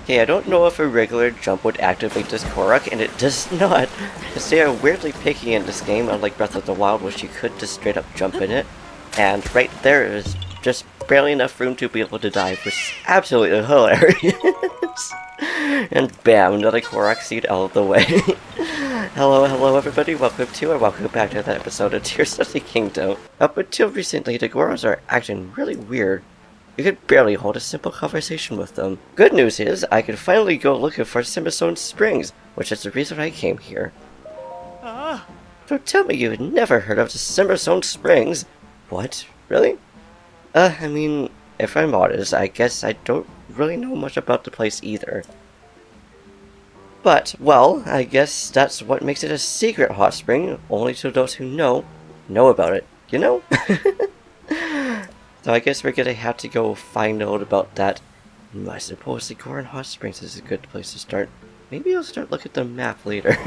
Okay, I don't know if a regular jump would activate this Korok, and it does not, because they are weirdly picky in this game, unlike Breath of the Wild, which you could just straight up jump in it. And right there is just barely enough room to be able to dive, which is absolutely hilarious. And bam, another Korok seed out of the way. Hello everybody, welcome back to that episode of Tears of the Kingdom. Up until recently, the Gorons are acting really weird. You could barely hold a simple conversation with them. Good news is, I can finally go looking for Simmerstone Springs, which is the reason I came here. So tell me you've never heard of the Simmerstone Springs. What? Really? I mean, if I'm honest, I guess I don't really know much about the place either. But, well, I guess that's what makes it a secret hot spring, only to those who know about it, you know? So I guess we're gonna have to go find out about that. I suppose the Goron Hot Springs is a good place to start. Maybe I'll start looking at the map later.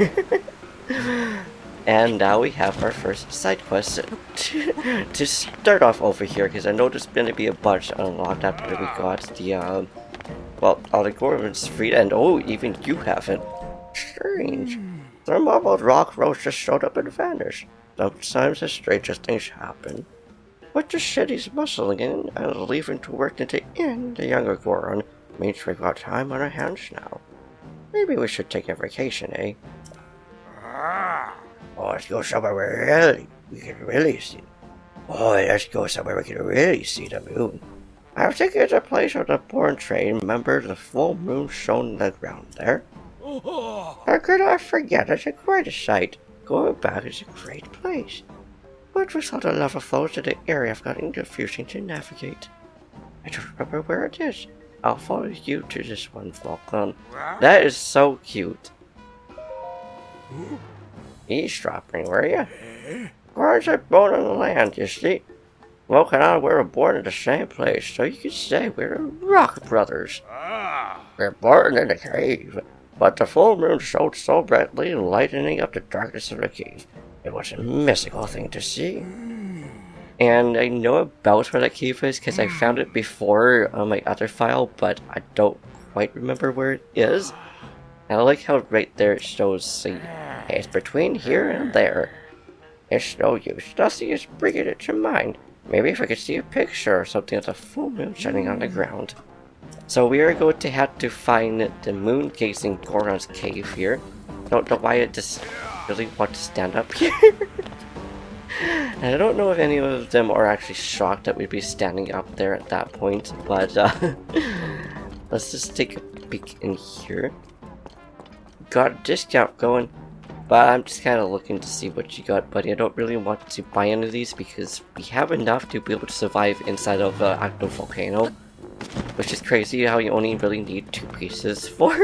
And now we have our first side quest to start off over here, because I know there's gonna be a bunch unlocked after we got the, well, all the Gorons freed, and oh, even you haven't. Strange. The marbled rock rose just showed up and vanished. Sometimes the strangest things happen. But the city's bustling in and leaving to work into in the younger Goron means we've got time on our hands now. Maybe we should take a vacation, eh? Oh, let's go somewhere where we can really see. Oh, let's go somewhere we can really see the moon. I was thinking it's a place where the born train remember the full moon shone on the ground there. How could I forget? It's quite a sight. Going back is a great place. But with all the lava flows to the area, I've gotten confusing to navigate. I don't remember where it is. I'll follow you to this one, Falcon. That is so cute. Eavesdropping, were you? Gorons are born on the land, you see. Woke and I were born in the same place, so you could say we're the Rock Brothers. We're born in a cave, but the full moon showed so brightly, lightening up the darkness of the cave. It was a mystical thing to see. And I know about where that cave is because I found it before on my other file, but I don't quite remember where it is. And I like how right there it shows, see, it's between here and there. It's no use, nothing is bringing it to mind. Maybe if I could see a picture or something of the full moon shining on the ground. So we are going to have to find the moon-gazing Goron's cave here. Don't know why it just really want to stand up here. And I don't know if any of them are actually shocked that we'd be standing up there at that point, but let's just take a peek in here. Got a discount going, but I'm just kind of looking to see what you got, buddy. I don't really want to buy any of these because we have enough to be able to survive inside of an active volcano, which is crazy how you only really need 2 pieces for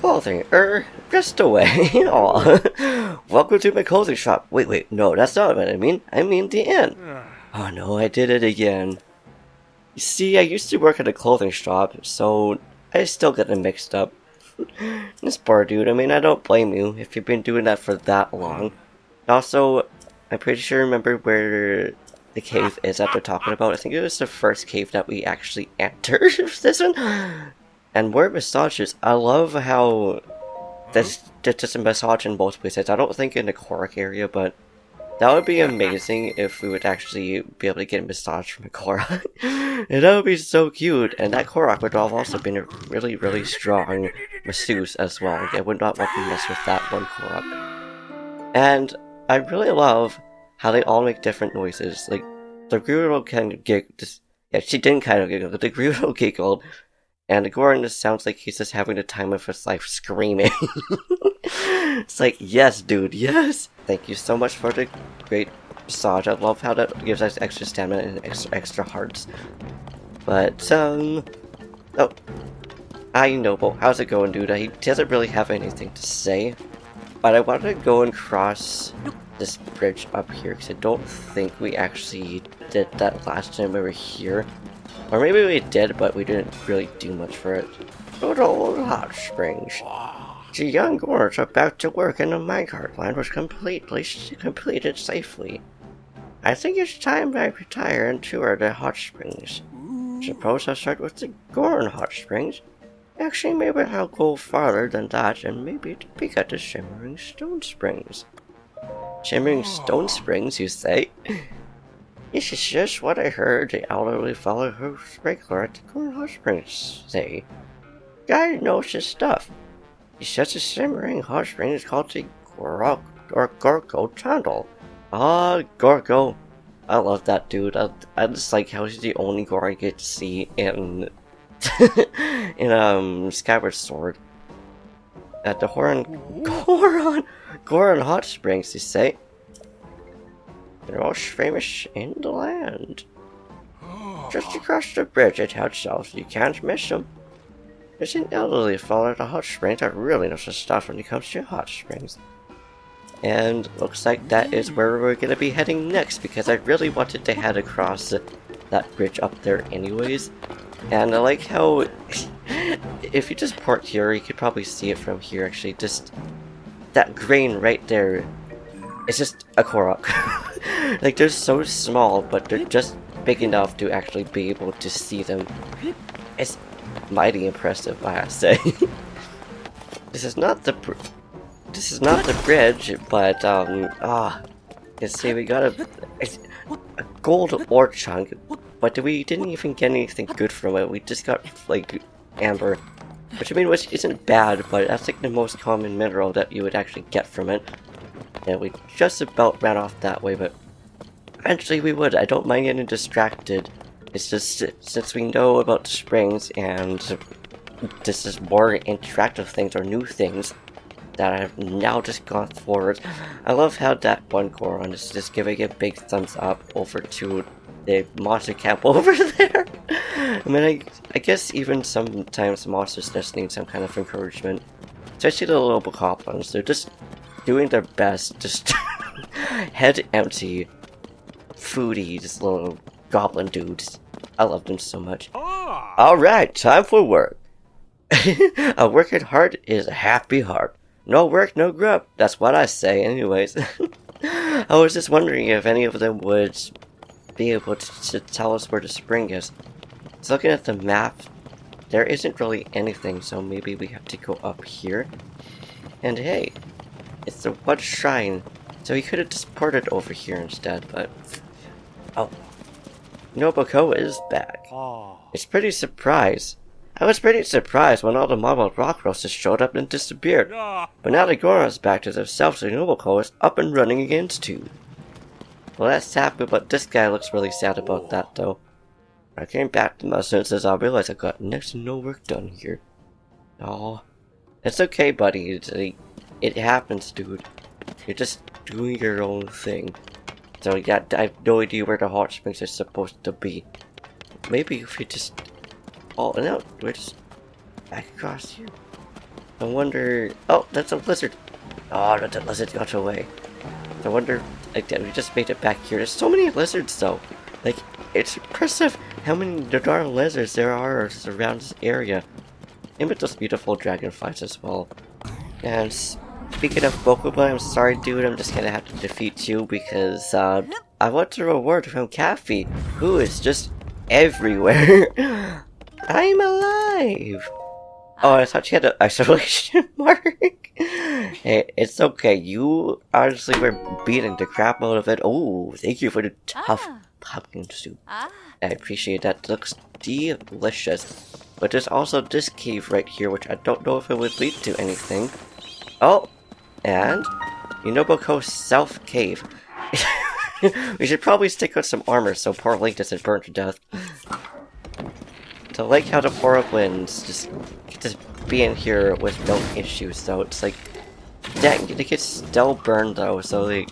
clothing. Just away. Aw. Welcome to my clothing shop. Wait, no, that's not what I mean. I mean the inn. Oh no, I did it again. You see, I used to work at a clothing shop, so I still get them mixed up. This poor dude, I mean, I don't blame you if you've been doing that for that long. Also, I'm pretty sure I remember where the cave is that they're talking about. I think it was the first cave that we actually entered. This one. And where massages, I love how there's just a massage in both places. I don't think in the Korok area, but that would be amazing if we would actually be able to get a massage from a Korok. And that would be so cute. And that Korok would have also been a really, really strong masseuse as well. I would not want to mess with that one Korok. And I really love how they all make different noises. Like, the Gerudo kind of yeah, she didn't kind of giggle, but the Gerudo giggled. And the Goron just sounds like he's just having the time of his life screaming. It's like, yes, dude, yes! Thank you so much for the great massage. I love how that gives us extra stamina and extra hearts. But, oh. Hi, Noble. How's it going, dude? He doesn't really have anything to say. But I wanted to go and cross this bridge up here, because I don't think we actually did that last time we were here. Or maybe we did, but we didn't really do much for it. Good old hot springs. The young Gorons are back to work and the minecart line was completed safely. I think it's time I retire and tour the hot springs. Suppose I'll start with the Goron hot springs. Actually, maybe I'll go farther than that and maybe to peek at the Shimmering Stone Springs. Shimmering Stone Springs, you say? This is just what I heard the elderly fellow who's regular at the Goron Hot Springs say. Guy knows his stuff. He says the Shimmering Hot Spring is called the Gorgo Tunnel. Ah, Gorgo. I love that dude. I just like how he's the only Goron I get to see in Skyward Sword. At the Goron Hot Springs, you say? They're most famous in the land. Just across the bridge it heads south, you can't miss them. There's an elderly fellow at the hot springs that really knows his stuff when it comes to hot springs. And looks like that is where we're gonna be heading next, because I really wanted to head across that bridge up there anyways. And I like how, if you just port here, you could probably see it from here actually, just that grain right there. It's just a Korok. Like, they're so small, but they're just big enough to actually be able to see them. It's mighty impressive, I have to say. This is not the bridge, but you see, we got a gold ore chunk, but we didn't even get anything good from it. We just got like amber, which I mean, which isn't bad, but that's like the most common mineral that you would actually get from it. And we just about ran off that way, but eventually we would. I don't mind getting distracted. It's just, since we know about the springs, and this is more interactive things or new things that I've now just gone forward. I love how that one Goron is just giving a big thumbs up over to the monster camp over there. I mean, I guess even sometimes monsters just need some kind of encouragement. Especially the little goblins. They're just doing their best, just head empty, foodie, just little goblin dudes. I love them so much. Alright, time for work. A working heart is a happy heart. No work, no grub. That's what I say anyways. I was just wondering if any of them would be able to tell us where the spring is. So looking at the map, there isn't really anything, so maybe we have to go up here. And hey, it's the one shrine, so we could have just ported over here instead, but... Oh. Noboko is back. It's pretty surprised. I was pretty surprised when all the marbled rock roses showed up and disappeared. But now the Goron's back to themselves, so Noboko is up and running again too. Well, that's happy, but this guy looks really sad about that though. When I came back to my senses, I realized I got next to no work done here. Oh, it's okay, buddy. It happens, dude. You're just doing your own thing. So yeah, I have no idea where the hot springs are supposed to be. Maybe if we just... Oh, no, we're just back across here. I wonder... Oh, that's a lizard. Oh, that lizard got away. I wonder... Like, we just made it back here. There's so many lizards, though. Like, it's impressive how many darn lizards there are around this area. And with those beautiful dragonflies as well. And speaking of Pokemon, I'm sorry, dude, I'm just gonna have to defeat you because, I want a reward from Caffey, who is just everywhere. I'm alive! Oh, I thought you had an isolation mark. Hey, it's okay. You honestly were beating the crap out of it. Oh, thank you for the tough pumpkin soup. I appreciate that. It looks delicious. But there's also this cave right here, which I don't know if it would lead to anything. Oh, and Yunoboko Self Cave. We should probably stick with some armor so poor Link doesn't burn to death. I like how the four winds just get to be in here with no issues, though. It's like, dang, they get still burned though, so like,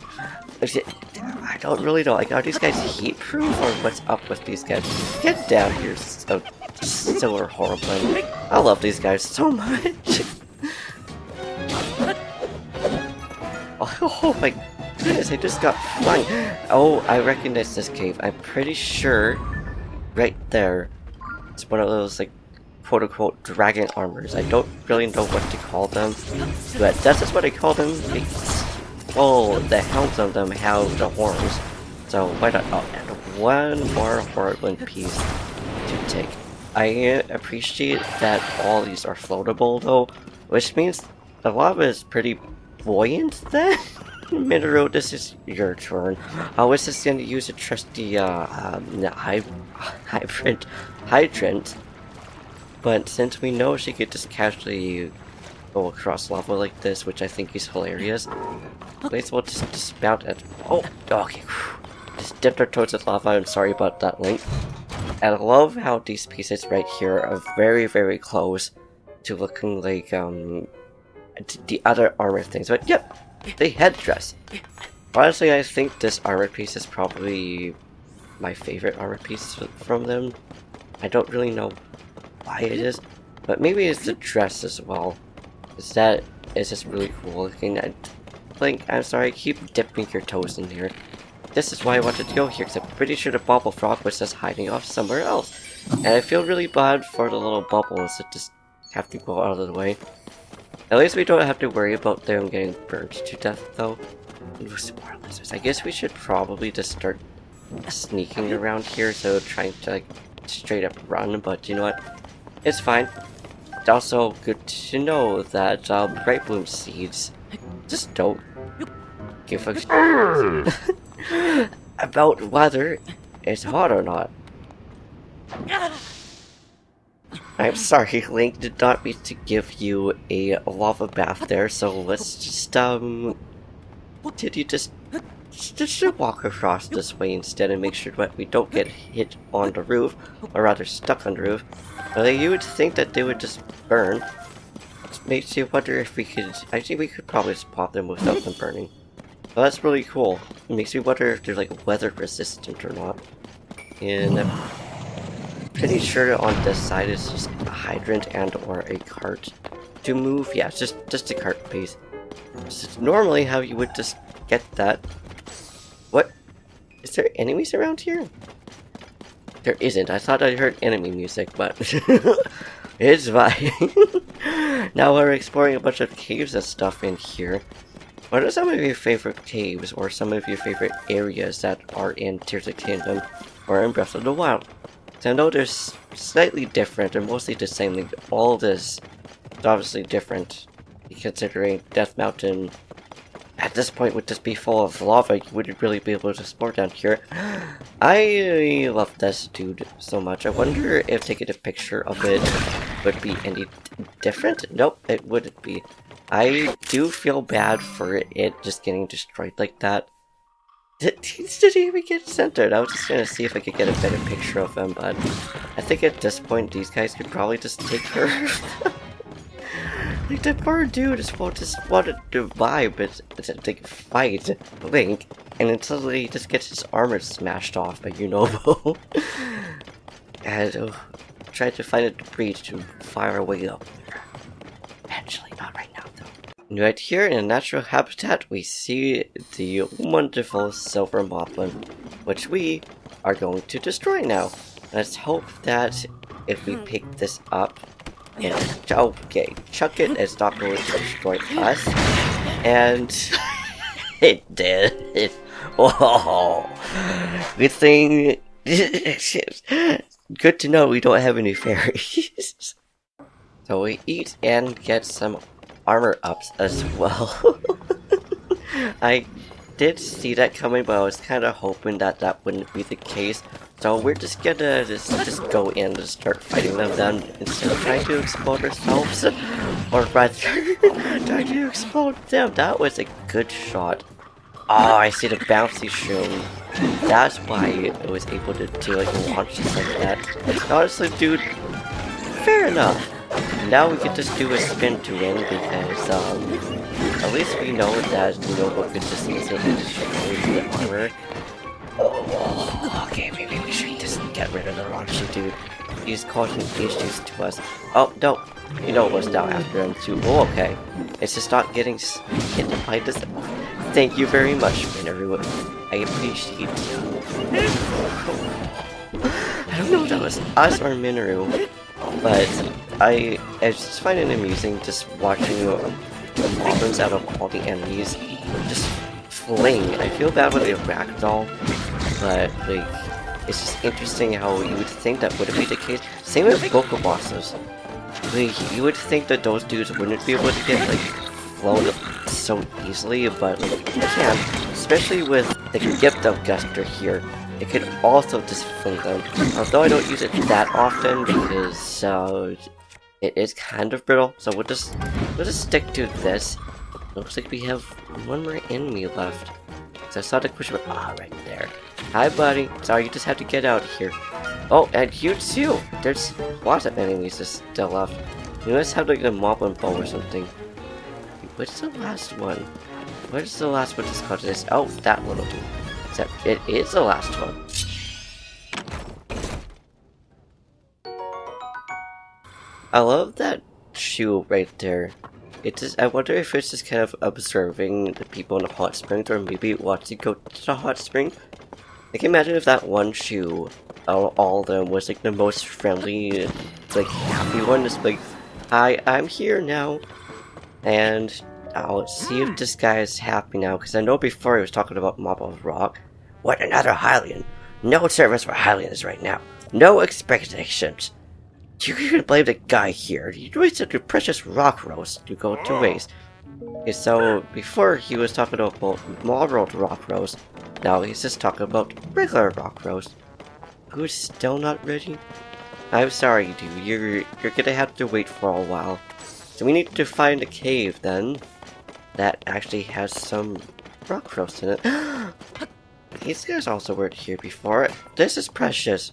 I don't really know. Like, are these guys heat proof or what's up with these guys? Get down here, Silver Horrible. I love these guys so much. Oh my goodness, I just got flung. Oh, I recognize this cave. I'm pretty sure right there. It's one of those, like, quote-unquote dragon armors. I don't really know what to call them, but that's just what I call them. Well, the helms of them have the horns, so why not? Oh, and one more horrible piece to take. I appreciate that all these are floatable though, which means the lava is pretty buoyant then. Mineral, this is your turn. I was just going to use a trusty hydrant, but since we know she could just casually go across lava like this, which I think is hilarious, might as well just spout at. Oh, okay. Just dipped our toes in lava. I'm sorry about that, Link. And I love how these pieces right here are very, very close to looking like the other armor things. But yep, the headdress. Honestly, I think this armor piece is probably my favorite armor piece from them. I don't really know why it is, but maybe it's the dress as well. That is just really cool looking. Link, I'm sorry, I keep dipping your toes in here. This is why I wanted to go here, because I'm pretty sure the bubble frog was just hiding off somewhere else. And I feel really bad for the little bubbles that just have to go out of the way. At least we don't have to worry about them getting burned to death, though. More lizards. I guess we should probably just start sneaking around here, so trying to like straight up run, but you know what? It's fine. It's also good to know that bright bloom seeds just don't give a shit about whether it's hot or not. I'm sorry, Link did not mean to give you a lava bath there, so let's just did you just walk across this way instead and make sure that we don't get hit on the roof, or rather stuck on the roof. Although you would think that they would just burn. It makes you wonder if we could. Actually, we could probably spot them without them burning. Well, that's really cool. It makes me wonder if they're like weather resistant or not. And I'm pretty sure on this side is just a hydrant and or a cart to move. Yeah, it's just a cart piece. This is normally how you would just get that. What? Is there enemies around here? There isn't. I thought I heard enemy music, but it's fine. Now we're exploring a bunch of caves and stuff in here. What are some of your favorite caves or some of your favorite areas that are in Tears of the Kingdom or in Breath of the Wild? So I know they're slightly different and mostly the same. Like all this is obviously different, considering Death Mountain at this point would just be full of lava. You wouldn't really be able to explore down here. I love this dude so much. I wonder if taking a picture of it would be any different. Nope, it wouldn't be. I do feel bad for it just getting destroyed like that. Did he even get centered? I was just gonna see if I could get a better picture of him, but I think at this point these guys could probably just take her. Like that poor dude just wanted to vibe, but to like fight Link, and then suddenly he just gets his armor smashed off by Yunobo. And tried to find a debris to fire away up there. Eventually, not right now though. Right here in a natural habitat, we see the wonderful silver moblin, which we are going to destroy now. Let's hope that if we pick this up, okay, chuck it, it's not going to destroy us. And it did. Oh, good thing. Good to know we don't have any fairies. So we eat and get some armor ups as well. I did see that coming, but I was kind of hoping that that wouldn't be the case. So we're just gonna just go in and start fighting them then, instead of trying to explode ourselves. Or rather, trying to explode them. That was a good shot. Oh, I see the bouncy shroom. That's why it was able to like launch just like that. Honestly, dude, fair enough. Now we can just do a spin to win because at least we know that Yunobo could just easily destroy the armor. Oh, okay, maybe we should just get rid of the raunchy dude. He's causing issues to us. Oh, no. Yunobo's down after him too. Oh, okay. It's just not getting hit by this. Thank you very much, Minoru. I appreciate you. I don't know if that was us or Minoru, but I just find it amusing just watching the moblins out of all the enemies just fling. I feel bad with the ragdoll, but like it's just interesting how you would think that wouldn't be the case. Same with Vocal Bosses. You would think that those dudes wouldn't be able to get, like, flown so easily, but like, you can. Especially with the Gift of Guster here. It could also just fling them. Although I don't use it that often because it is kind of brittle, so we'll just stick to this. Looks like we have one more enemy left. So I saw the push button. Ah, right there. Hi, buddy. Sorry, you just have to get out here. Oh, and you too. There's lots of enemies that's still left. You must have like the Moblin Bow or something. What's the last one? What is the last one that's called this? Oh, that little dude. Except it is the last one. I love that shoe right there. I wonder if it's just kind of observing the people in the hot springs, or maybe it wants to go to the hot spring. I can imagine if that one shoe, all of them, was like the most friendly, like happy one. Just like, hi, I'm here now, and I'll see if this guy is happy now, because I know before he was talking about Mob of Rock. What, another Hylian? No service for Hylians right now. No expectations. You can blame the guy here. You wasted your precious rock roast to go to waste. Okay, so before he was talking about modeled rock roast, now he's just talking about regular rock roast. Who's still not ready? I'm sorry, dude. You're gonna have to wait for a while. So we need to find a cave then that actually has some rock roast in it. These guys also weren't here before. This is precious.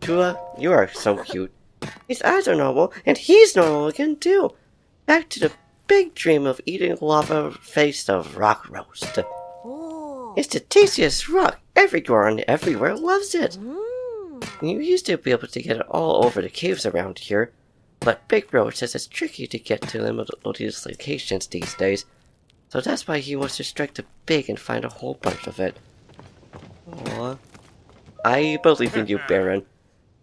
Tua, you are so cute. His eyes are normal, and he's normal again too. Back to the big dream of eating lava face of rock roast. Oh. It's the tastiest rock. Every Goron everywhere loves it. You used to be able to get it all over the caves around here, but Big Bro says it's tricky to get to them at these locations these days. So that's why he wants to strike the big and find a whole bunch of it. Aww. I believe in you, Baron.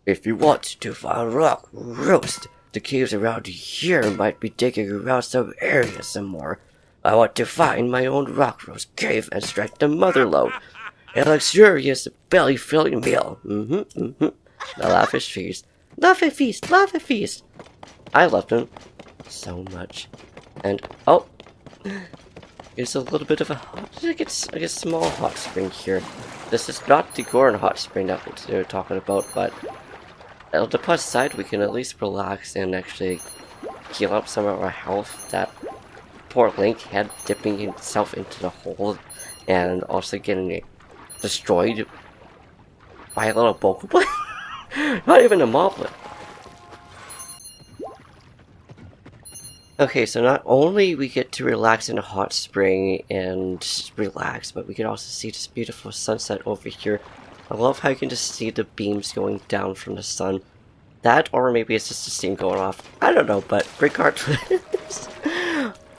If you want to find rock roast, the caves around here might be digging around some areas some more. I want to find my own rock roast cave and strike the mother lode. A luxurious, belly-filling meal. The lavish feast. Lava feast, lava feast. I love them so much. And, oh, it's a little bit of like a small hot spring here. This is not the Goron hot spring that they're talking about, but on the plus side, we can at least relax and actually heal up some of our health that poor Link had dipping himself into the hole and also getting destroyed by a little Pokemon. Not even a Moblin. Okay, so not only we get to relax in a hot spring and relax, but we can also see this beautiful sunset over here. I love how you can just see the beams going down from the sun. That, or maybe it's just a steam going off. I don't know, but regardless.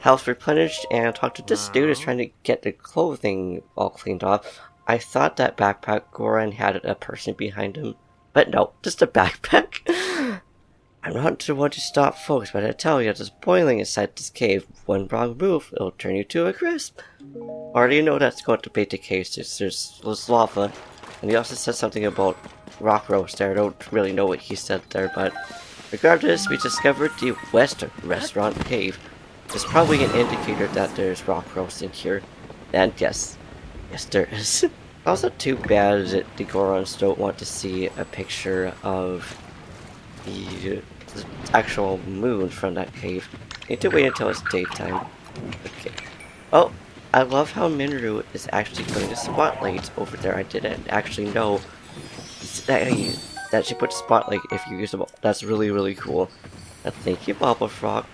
Health replenished, and talk to this dude who's trying to get the clothing all cleaned off. I thought that backpack Goron had a person behind him, but no, just a backpack. I'm not the one to stop folks, but I tell you, there's boiling inside this cave. One wrong move, it'll turn you to a crisp. Already know that's going to be the case. There's lava. And he also said something about rock roast there. I don't really know what he said there, but regardless, we discovered the Western Restaurant Cave. It's probably an indicator that there's rock roast in here. And yes, there is. Also too bad that the Gorons don't want to see a picture of the actual moon from that cave. Need to wait until it's daytime. Okay. Oh, I love how Minru is actually putting a spotlight over there. I didn't actually know that she put a spotlight if you use them. That's really, really cool. Thank you, Bobble Frog.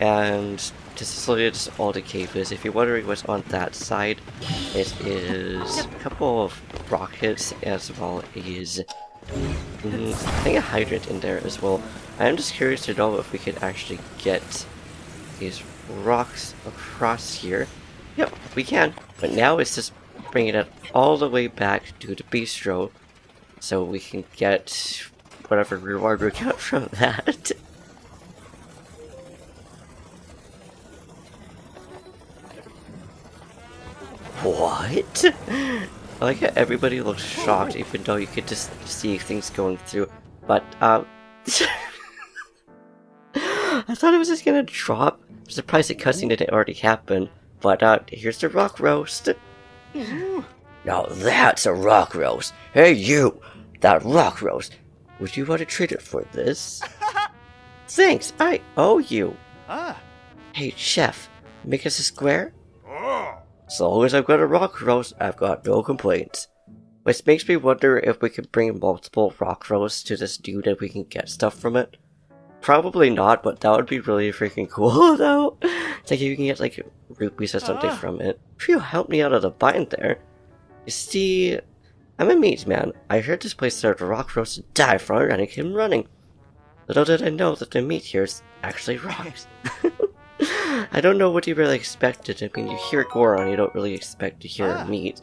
And this is literally just all the cave is. If you're wondering what's on that side, it is a couple of rockets as well as I think a hydrant in there as well. I'm just curious to know if we could actually get these rocks across here. Yep, we can. But now it's just bringing it all the way back to the Bistro so we can get whatever reward we got from that. What? I like how everybody looks shocked, even though you could just see things going through. But, I thought it was just gonna drop. I'm surprised the cutscene didn't already happen. But, here's the rock roast. Now that's a rock roast. Hey, you! That rock roast. Would you want to trade it for this? Thanks, I owe you. Hey, chef, make us a square? As long as I've got a rock roast, I've got no complaints. Which makes me wonder if we could bring multiple rock roasts to this dude and we can get stuff from it. Probably not, but that would be really freaking cool, though. It's like you can get, like, rupees or something from it. Phew, help me out of the bind there. You see, I'm a meat man. I heard this place served rock roast to die for, and I came running. Little did I know that the meat here is actually rocks. I don't know what you really expected. I mean, you hear Goron, you don't really expect to hear meat.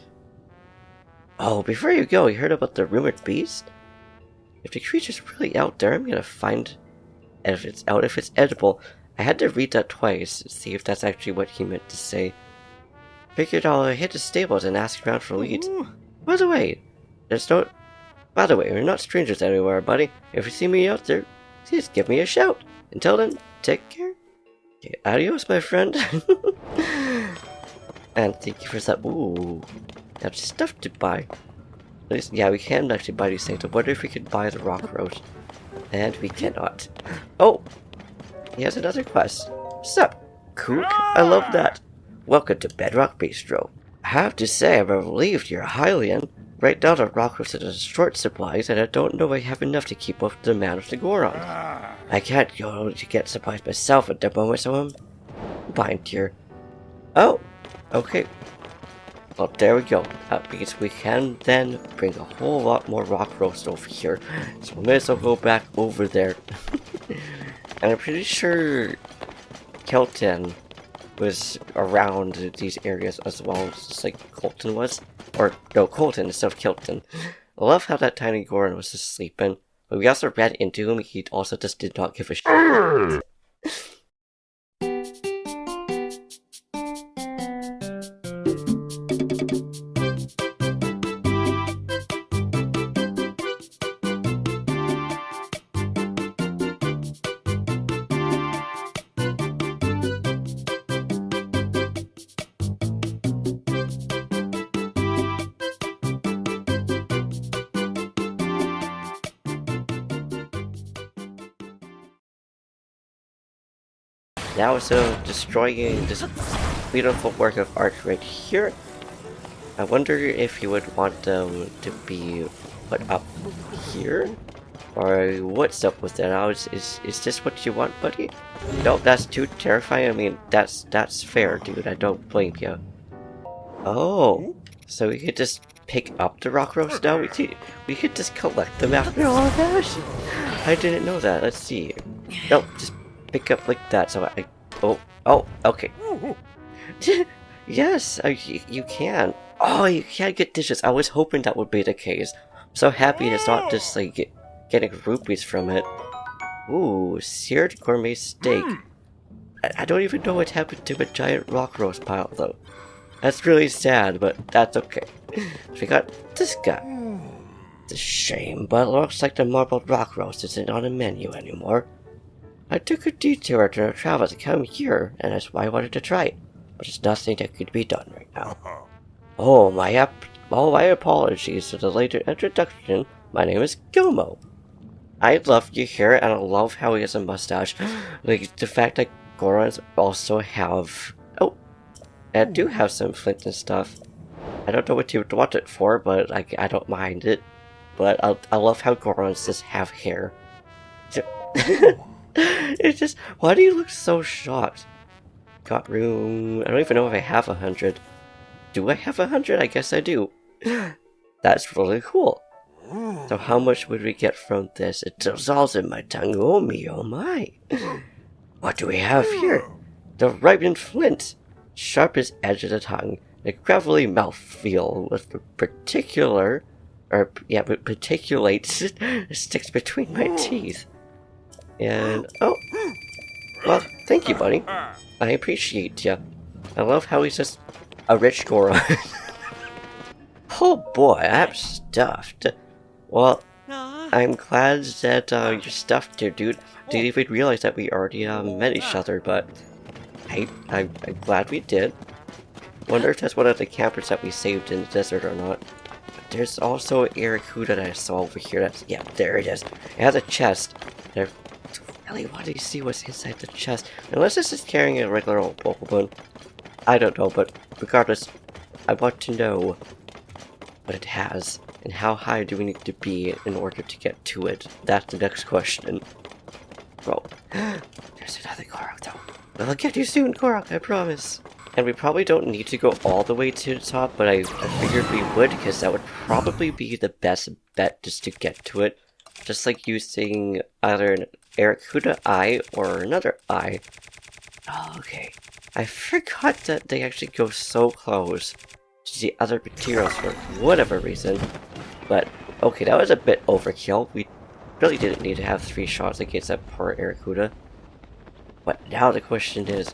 Oh, before you go, you heard about the rumored beast? If the creature's really out there, I'm gonna find if it's edible. I had to read that twice to see if that's actually what he meant to say. Figured I'll hit the stables and ask around for leads. By the way, we're not strangers anywhere, buddy. If you see me out there, please give me a shout. Until then, take care. Okay, adios, my friend. And thank you for that. Ooh, that's stuff to buy. At least, yeah, we can actually buy these things. I wonder if we could buy the rock roast. And we cannot. Oh, he has another quest. Sup, Kook? I love that. Welcome to Bedrock Bistro. I have to say, I'm relieved you're a Hylian. Right now, the rock roast is in short supplies, and I don't know I have enough to keep up the demand of the Goron. I can't go to get supplies myself at the moment, so I'm bind here. Oh, okay. Well, there we go. That means we can then bring a whole lot more rock roast over here. So we may as well go back over there. And I'm pretty sure Kelton was around these areas as well, just like Colton was. Or, no, Colton instead of Kelton. I love how that tiny Goron was just sleeping. But we also ran into him, he also just did not give a shit. Now, so destroying this beautiful work of art right here. I wonder if you would want them to be put up here, or what's up with that? Now, is this what you want, buddy? No, that's too terrifying. I mean, that's fair, dude. I don't blame you. Oh, so we could just pick up the rock roast now. We could just collect them after all of that. I didn't know that. Let's see. Nope, just pick up like that. So oh, okay. Yes, you can. Oh, you can't get dishes. I was hoping that would be the case. I'm so happy it's not just like getting rupees from it. Ooh, seared gourmet steak. I don't even know what happened to a giant rock roast pile though. That's really sad, but that's okay. So we got this guy. It's a shame, but it looks like the marbled rock roast isn't on the menu anymore. I took a detour to travel to come here, and that's why I wanted to try it. But there's nothing that could be done right now. Oh, my apologies for the later introduction. My name is Gilmo. I love your hair, and I love how he has a mustache. Like, the fact that Gorons also have... Oh, I do have some flint and stuff. I don't know what you would want it for, but I don't mind it. But I love how Gorons just have hair. It's just, why do you look so shocked? Got room. I don't even know if I have 100. Do I have 100? I guess I do. That's really cool. So how much would we get from this? It dissolves in my tongue. Oh me, oh my. What do we have here? The ripened flint. Sharpest edge of the tongue. A gravelly mouthfeel with particulate sticks between my teeth. And, oh, well, thank you, buddy. I appreciate ya. I love how he's just a rich Goron. Oh boy, I'm stuffed. Well, I'm glad that you're stuffed here, dude. Didn't even realize that we already met each other, but I'm glad we did. Wonder if that's one of the campers that we saved in the desert or not. But there's also an Aracuda that I saw over here. Yeah, there it is. It has a chest. I really want to see what's inside the chest. Unless this is carrying a regular old Pokemon. I don't know, but regardless, I want to know what it has, and how high do we need to be in order to get to it? That's the next question. Bro, there's another Korok though. I'll get you soon, Korok, I promise. And we probably don't need to go all the way to the top, but I figured we would, because that would probably be the best bet just to get to it. Just like using either an Aracuda eye or another eye. Oh, okay. I forgot that they actually go so close to the other materials for whatever reason. But, okay, that was a bit overkill. We really didn't need to have 3 shots against that poor Aracuda. But now the question is,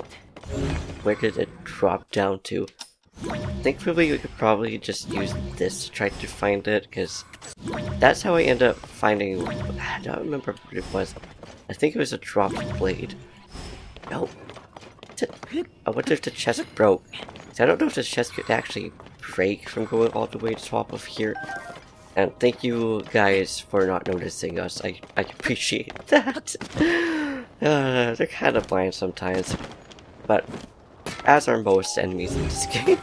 where did it drop down to? Thankfully, we could probably just use this to try to find it, because that's how I end up finding... I don't remember what it was. I think it was a dropped blade. No. I wonder if the chest broke. I don't know if the chest could actually break from going all the way to the top of here. And thank you guys for not noticing us. I appreciate that. They're kind of blind sometimes. But as are most enemies in this game.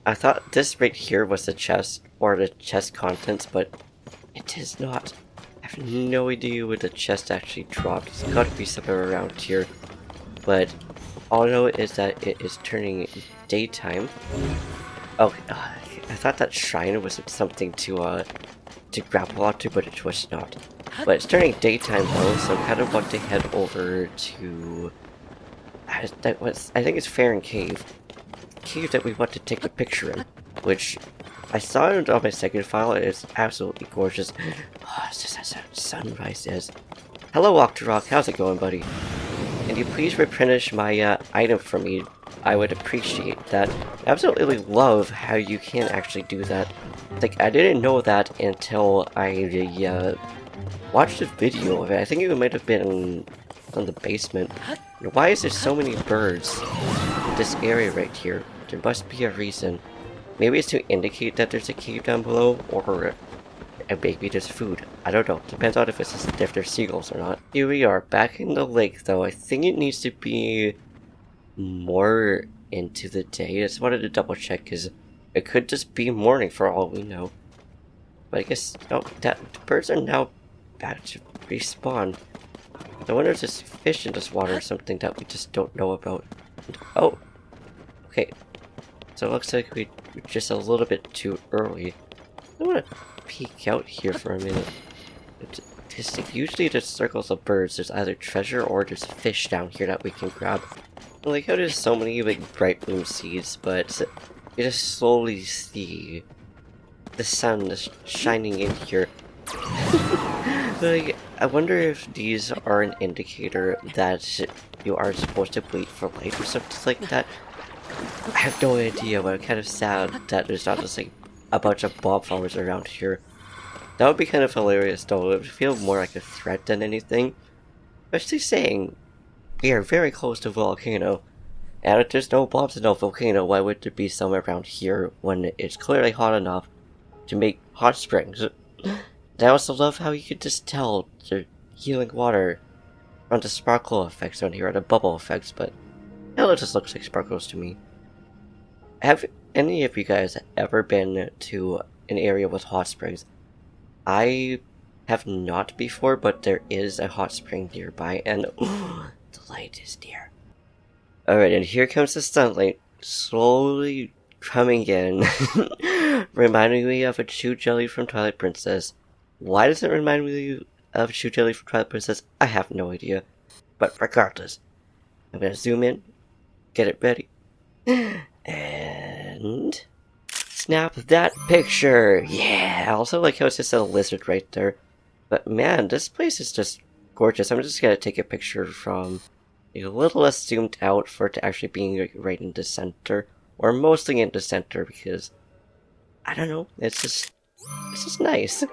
I thought this right here was the chest, or the chest contents, but it is not. I have no idea where the chest actually dropped. It's gotta be somewhere around here. But all I know is that it is turning daytime. Oh, I thought that shrine was something to grapple onto, but it was not. But it's turning daytime though, so I kind of want to head over to... I think it's Farron Cave. Cave that we want to take a picture in, which I saw it on my second file. It is absolutely gorgeous. Oh, it's just as sunrise is. Hello, Octorok. How's it going, buddy? Can you please replenish my item for me? I would appreciate that. I absolutely love how you can actually do that. Like, I didn't know that until I watched a video of it. I think it might have been in the basement. Why is there so many birds in this area right here? There must be a reason. Maybe it's to indicate that there's a cave down below, or maybe there's food. I don't know. Depends on if there's seagulls or not. Here we are, back in the lake though. I think it needs to be more into the day. I just wanted to double check, because it could just be morning for all we know. But I guess, oh, the birds are now back to respawn. I wonder if there's fish in this water or something that we just don't know about. Oh, okay. So it looks like we're just a little bit too early. I want to peek out here for a minute. Usually there's circles of birds. There's either treasure or there's fish down here that we can grab. I like how there's so many like bright bloom seeds, but you just slowly see the sun just shining in here. Like, I wonder if these are an indicator that you are supposed to wait for light or something like that. I have no idea, but I'm kind of sad that there's not just like a bunch of bonfires around here. That would be kind of hilarious though. It would feel more like a threat than anything. Especially saying we are very close to a volcano. And if there's no bombs in no volcano, why would there be somewhere around here when it's clearly hot enough to make hot springs? I also love how you could just tell the healing water from the sparkle effects on here, or the bubble effects, but hell, it just looks like sparkles to me. Have any of you guys ever been to an area with hot springs? I have not before, but there is a hot spring nearby, and the light is near. Alright, and here comes the sunlight, slowly coming in, reminding me of a chew jelly from Twilight Princess. Why does it remind me of Chew Jelly from Twilight Princess? I have no idea. But regardless, I'm gonna zoom in, get it ready, and snap that picture! Yeah! I also like how it's just a lizard right there. But man, this place is just gorgeous. I'm just gonna take a picture from a little less zoomed out for it to actually being right in the center, or mostly in the center, because I don't know, it's just nice.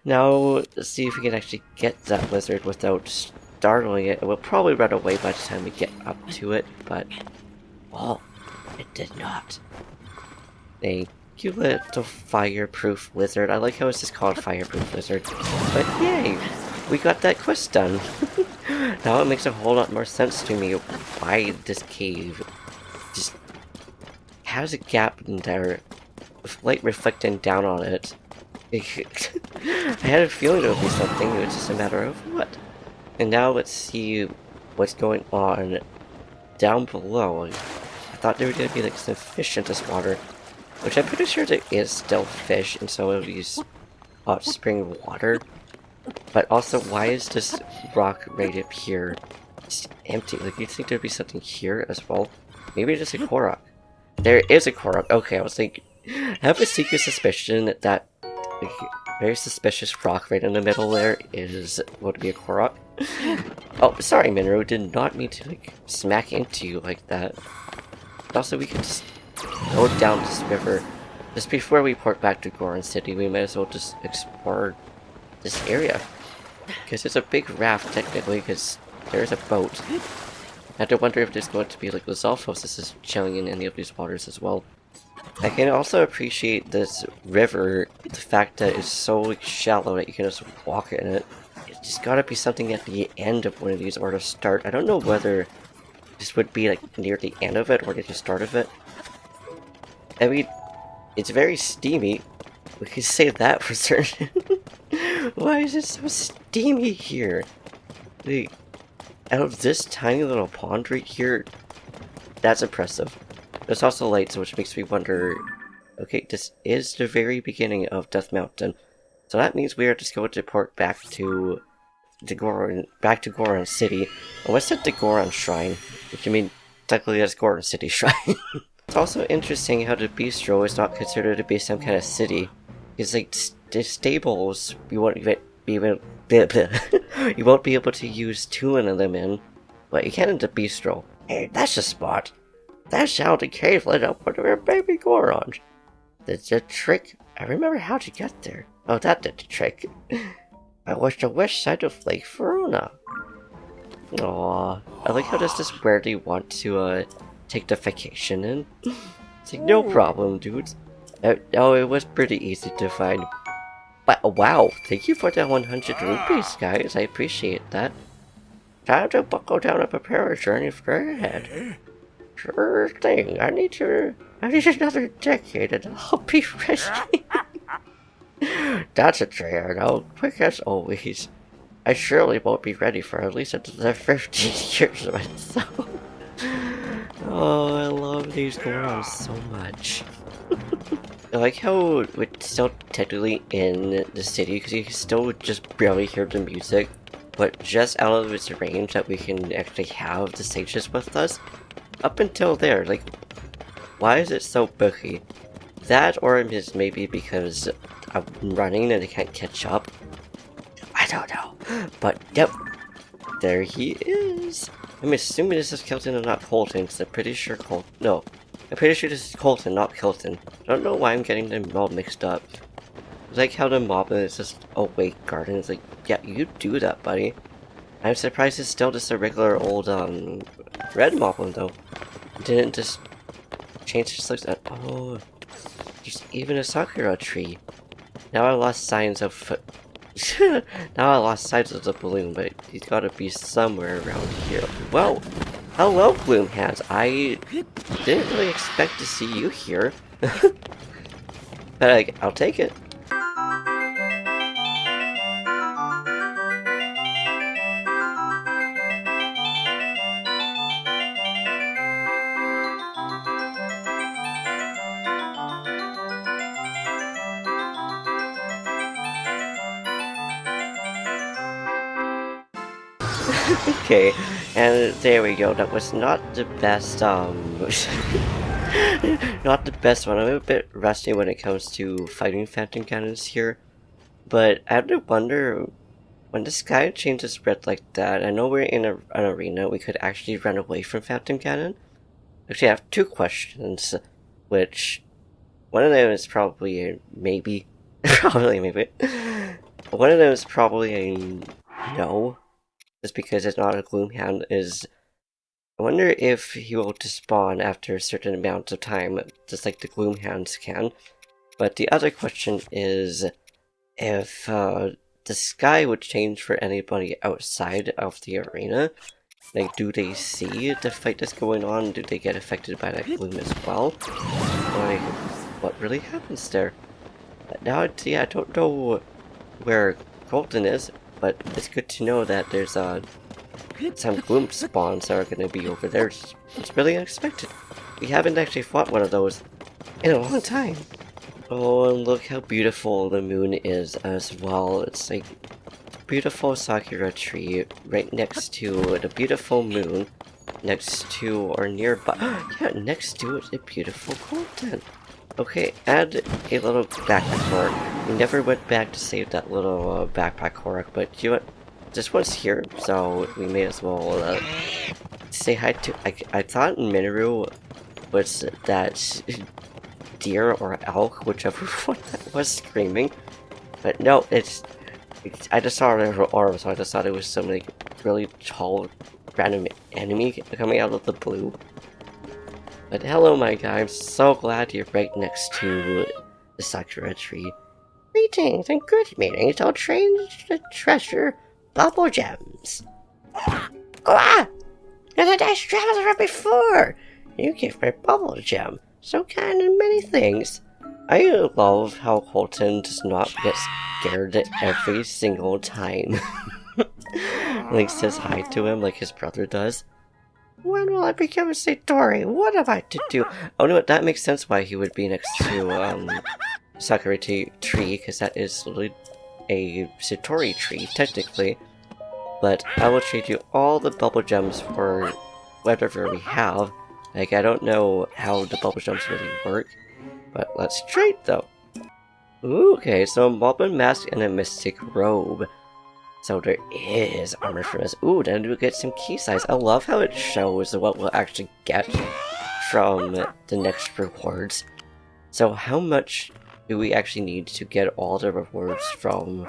Now, let's see if we can actually get that lizard without startling it. It will probably run away by the time we get up to it, but, well, it did not. Thank you, little fireproof lizard. I like how it's just called fireproof lizard. But yay, we got that quest done. Now it makes a whole lot more sense to me why this cave just has a gap in there with light reflecting down on it. I had a feeling it would be something, it was just a matter of what. And now let's see what's going on down below. I thought there were going to be like some fish in this water, which I'm pretty sure there is still fish in some of these hot spring water. But also, why is this rock right up here just empty? Like, you'd think there'd be something here as well. Maybe just a Korok. There is a Korok. Okay, I was thinking. I have a secret suspicion that that very suspicious rock right in the middle there is going to be a Korok. Oh, sorry, Minro. Did not mean to like smack into you like that. Also, we can just go down this river. Just before we port back to Goron City, we might as well just explore this area. Because it's a big raft, technically, because there's a boat. I have to wonder if there's going to be like Lizalfos is chilling in any of these waters as well. I can also appreciate this river, the fact that it's so like, shallow that you can just walk in it. It's just gotta be something at the end of one of these or to start. I don't know whether this would be like near the end of it or at the start of it. I mean, it's very steamy. We can say that for certain. Why is it so steamy here? Like, out of this tiny little pond right here, that's impressive. There's also lights, which makes me wonder, okay, this is the very beginning of Death Mountain. So that means we are just going to port back to Goron City. And what's at the Goron Shrine? Which I mean, technically that's Goron City Shrine. It's also interesting how the Bistro is not considered to be some kind of city. Because like the stables, you won't be able you won't be able to use tooling in them in, but you can in the Bistro. Hey, that's the spot. That's how the cave lit up with our baby Gorons. That's a trick. I remember how to get there. Oh, that did the trick. I was the west side of Lake Verona. Aww. I like how this is where they want to take the vacation in. It's like, no problem, dudes. Oh, it was pretty easy to find. But wow, thank you for the 100 rupees, guys. I appreciate that. Time to buckle down and prepare a journey for ahead. Sure thing. I need another decade and I'll be ready. That's a try, though. Quick as always. I surely won't be ready for at least another 15 years myself. Oh, I love these Gorons so much. I like how we're still technically in the city because you can still just barely hear the music, but just out of its range that we can actually have the sages with us. Up until there, like, why is it so booky? That or is maybe because I'm running and I can't catch up? I don't know. But, yep. There he is. I'm assuming this is Kilton and not Colton, because I'm pretty sure no. I'm pretty sure this is Colton, not Kilton. I don't know why I'm getting them all mixed up. It's like how the moblin is just awake garden. It's like, yeah, you do that, buddy. I'm surprised it's still just a regular old, red moblin, though. It didn't just change its looks at oh, there's even a sakura tree. Now I lost signs of now I lost sight of the balloon, but he's gotta be somewhere around here. Well, hello, Bloom Hands. I didn't really expect to see you here. But I'll take it. Okay, and there we go. That was not the best, not the best one. I'm a bit rusty when it comes to fighting phantom cannons here, but I have to wonder, when the sky changes red like that, I know we're in an arena, we could actually run away from phantom cannon. Actually, I have two questions, which One of them is probably a maybe. Probably maybe. One of them is probably a no. Just because it's not a Gloomhound is... I wonder if he will despawn after a certain amount of time, just like the Gloomhounds can. But the other question is if the sky would change for anybody outside of the arena. Like, do they see the fight that's going on? Do they get affected by that gloom as well? Like, what really happens there? Now, yeah, I don't know where Colton is, but it's good to know that there's some gloom spawns that are going to be over there. It's really unexpected. We haven't actually fought one of those in a long time. Oh, and look how beautiful the moon is as well. It's like a beautiful sakura tree right next to the beautiful moon, next to or nearby. Yeah, next to a beautiful Colton. Okay, add a little backpack Korok. We never went back to save that little backpack Korok, but you know what? This one's here, so we may as well say hi to... I thought Minoru was that deer or elk, whichever one that was screaming. But no, I just saw her arm, so I just thought it was some like really tall random enemy coming out of the blue. But hello my guy, I'm so glad you're right next to the sakura tree. Greetings and good meetings, I'll train to treasure bubble gems. Ah! There's a nice traveler before! You give me bubble gem. So kind of many things. I love how Colton does not get scared every single time. Like says hi to him like his brother does. When will I become a Satori? What have I to do? Oh no, that makes sense why he would be next to Sakura tree, because that is literally a Satori tree, technically. But I will trade you all the bubble gems for whatever we have. Like, I don't know how the bubble gems really work, but let's trade though. Ooh, okay, so a Moblin mask and a mystic robe. So there is armor for us. Ooh, then we'll get some key size. I love how it shows what we'll actually get from the next rewards. So how much do we actually need to get all the rewards from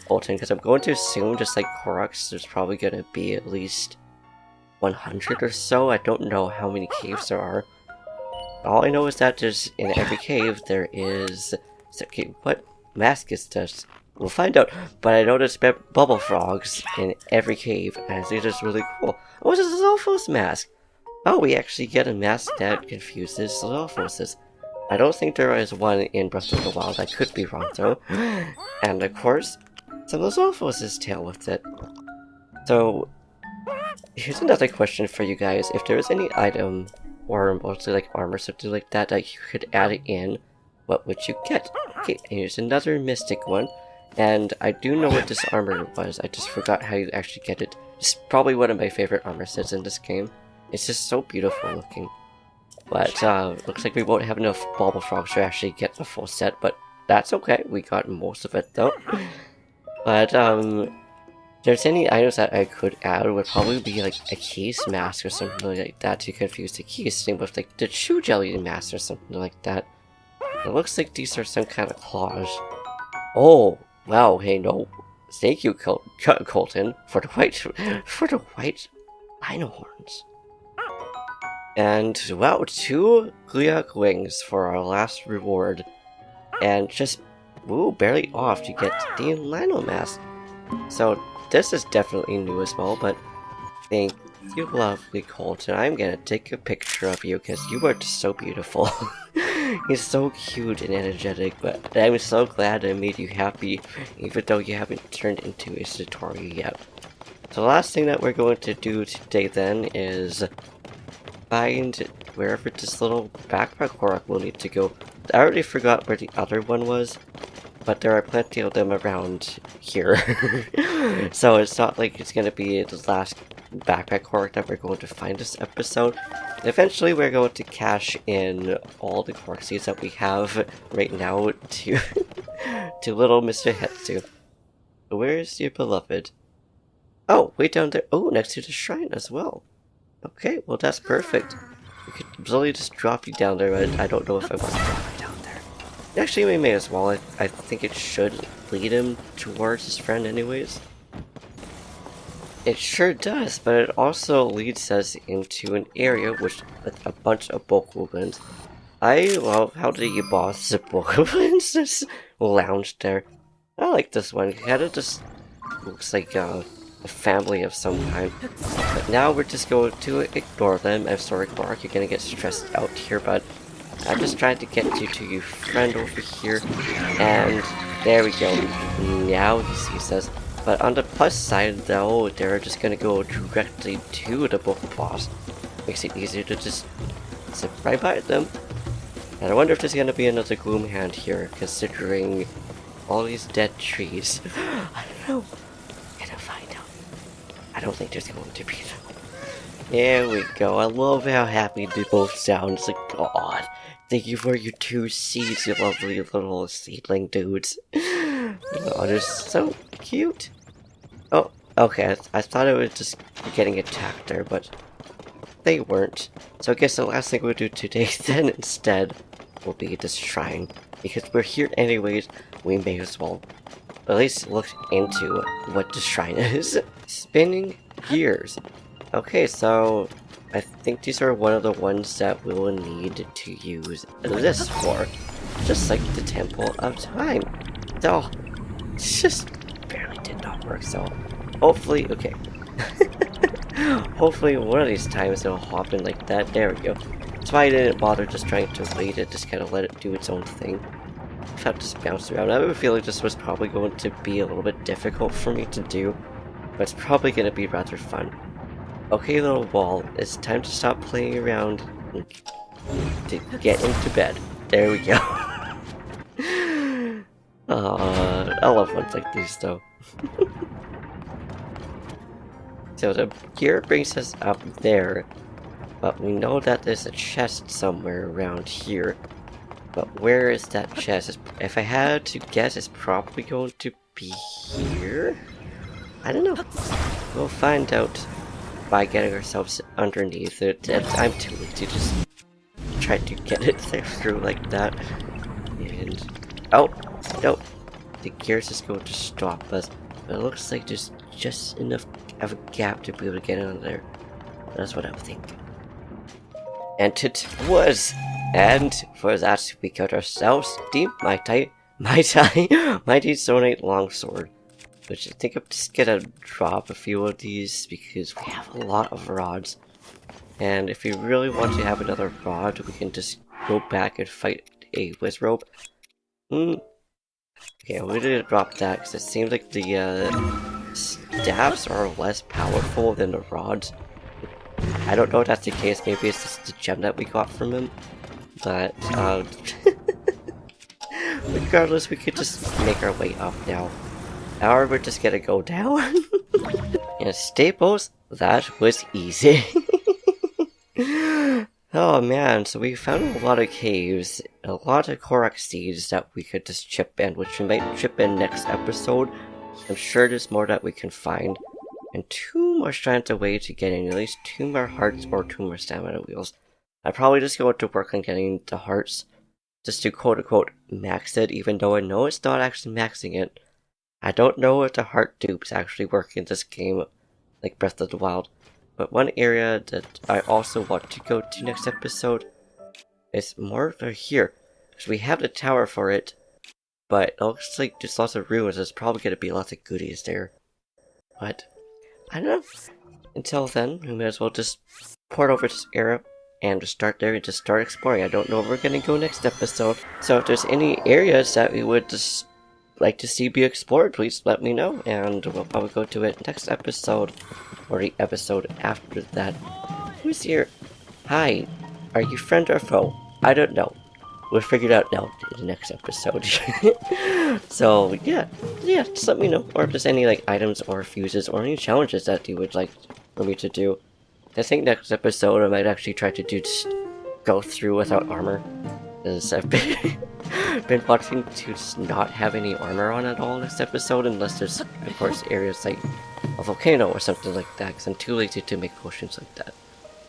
Colton? Because I'm going to assume, just like Korok's, there's probably going to be at least 100 or so. I don't know how many caves there are. All I know is that there's, in every cave, there is... Okay, what mask is this? We'll find out, but I know there's bubble frogs in every cave, and I think that's really cool. Oh, this is Zolfo's mask! Oh, we actually get a mask that confuses Zolfo's. I don't think there is one in Breath of the Wild, I could be wrong though. And of course, some of Zolfo's tail with it. So, here's another question for you guys. If there is any item, or mostly like armor, something like that, that you could add in, what would you get? Okay, here's another mystic one. And I do know what this armor was, I just forgot how you actually get it. It's probably one of my favorite armor sets in this game. It's just so beautiful looking. But, looks like we won't have enough bubble frogs to actually get the full set, but that's okay. We got most of it though. But, if there's any items that I could add, would probably be like a case mask or something like that to confuse the keys. Same with like the chew jelly mask or something like that. It looks like these are some kind of claws. Oh, wow, hey no. Thank you, Colton, for the white rhino horns. And, wow, 2 Gluyak wings for our last reward. And just, ooh, barely off to get the Lino mask. So, this is definitely new as well, but thank you, lovely Colton. I'm gonna take a picture of you because you are just so beautiful. You're so cute and energetic, but I'm so glad I made you happy, even though you haven't turned into a Satori yet. So the last thing that we're going to do today then is find wherever this little backpack Korok will need to go. I already forgot where the other one was, but there are plenty of them around here. So it's not like it's going to be the last backpack Korok that we're going to find this episode. Eventually we're going to cash in all the Korok seeds that we have right now to to little Mr. Hetsu. Where's your beloved? Oh, way down there. Oh, next to the shrine as well. Okay, well that's perfect. We could really just drop you down there, but I don't know if I want to drop you down there. Actually, we may as well. I think it should lead him towards his friend anyways. It sure does, but it also leads us into an area with a bunch of bokoblins. I love how the boss of bokoblins just lounged there. I like this one. It kinda just looks like a family of some kind. But now we're just going to ignore them. I'm sorry, Quark, you're gonna get stressed out here, but I'm just trying to get you to your friend over here. And there we go. Now he sees us. But on the plus side, though, they're just gonna go directly to the book boss. Makes it easier to just zip right by them. And I wonder if there's gonna be another Gloom Hand here, considering all these dead trees. I don't know. I'm gonna find out. I don't think there's going to be though. There we go. I love how happy they both sound. It's like, God, thank you for your 2 seeds, you lovely little seedling dudes. Oh, they're so cute. Oh, okay. I thought it was just getting attacked there, but they weren't. So I guess the last thing we'll do today then instead will be this shrine. Because we're here anyways, we may as well at least look into what the shrine is. Spinning gears. Okay, so I think these are one of the ones that we will need to use this for. Just like the Temple of Time. Oh, it just barely did not work, so hopefully, okay. Hopefully one of these times it'll hop in like that. There we go. That's why I didn't bother just trying to wait it, just kind of let it do its own thing. If I just bounce around, I have a feeling this was probably going to be a little bit difficult for me to do, but it's probably going to be rather fun. Okay, little wall, it's time to stop playing around and to get into bed. There we go. I love ones like these though. So the gear brings us up there, but we know that there's a chest somewhere around here. But where is that chest? If I had to guess, it's probably going to be here? I don't know. We'll find out by getting ourselves underneath it. I'm too weak to just try to get it there through like that. And oh, no. The gears is going to stop us. But it looks like there's just enough of a gap to be able to get on there. That's what I'm thinking. And it was. And for that, we got ourselves the Mighty Sonate Longsword. Which I think I'm just gonna drop a few of these because we have a lot of rods. And if we really want to have another rod, we can just go back and fight a Wizrobe. Okay, I'm gonna drop that because it seems like the staffs are less powerful than the rods. I don't know if that's the case, maybe it's just the gem that we got from him. But, regardless, we could just make our way up now. Or we're just gonna go down. And staples, that was easy. Oh man, so we found a lot of caves, a lot of Korok seeds that we could just chip in, which we might chip in next episode. I'm sure there's more that we can find. And 2 more shrines away to getting at least 2 more hearts or 2 more stamina wheels. I probably just go to work on getting the hearts, just to quote-unquote max it, even though I know it's not actually maxing it. I don't know if the heart dupes actually work in this game, like Breath of the Wild. But one area that I also want to go to next episode is more over here. Because we have the tower for it, but it looks like there's lots of ruins. There's probably going to be lots of goodies there. But, I don't know. Until then, we may as well just port over this area and just start there and just start exploring. I don't know where we're going to go next episode. So if there's any areas that we would just like to see be explored, please let me know, and we'll probably go to it next episode, or the episode after that. Who's here? Hi, are you friend or foe? I don't know. We'll figure it out now in the next episode. So yeah, just let me know, or if there's any like items or fuses or any challenges that you would like for me to do. I think next episode I might actually try to do just go through without armor, because I've been wanting to just not have any armor on at all this episode, unless there's, of course, areas like a volcano or something like that, because I'm too lazy to make potions like that.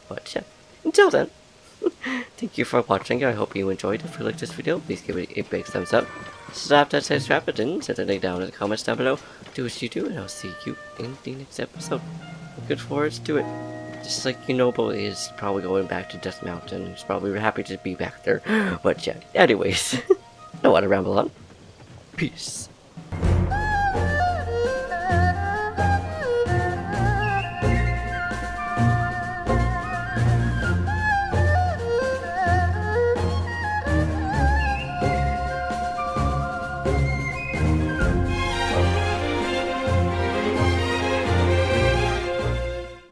But yeah, until then, Thank you for watching. I hope you enjoyed. If you liked this video, please give it a big thumbs up. Slap that subscribe button, set the link down in the comments down below. Do what you do, and I'll see you in the next episode. Looking forward to it. Just like Yunobo is probably going back to Death Mountain. He's probably happy to be back there. But yeah, anyways, don't want to ramble on. Peace.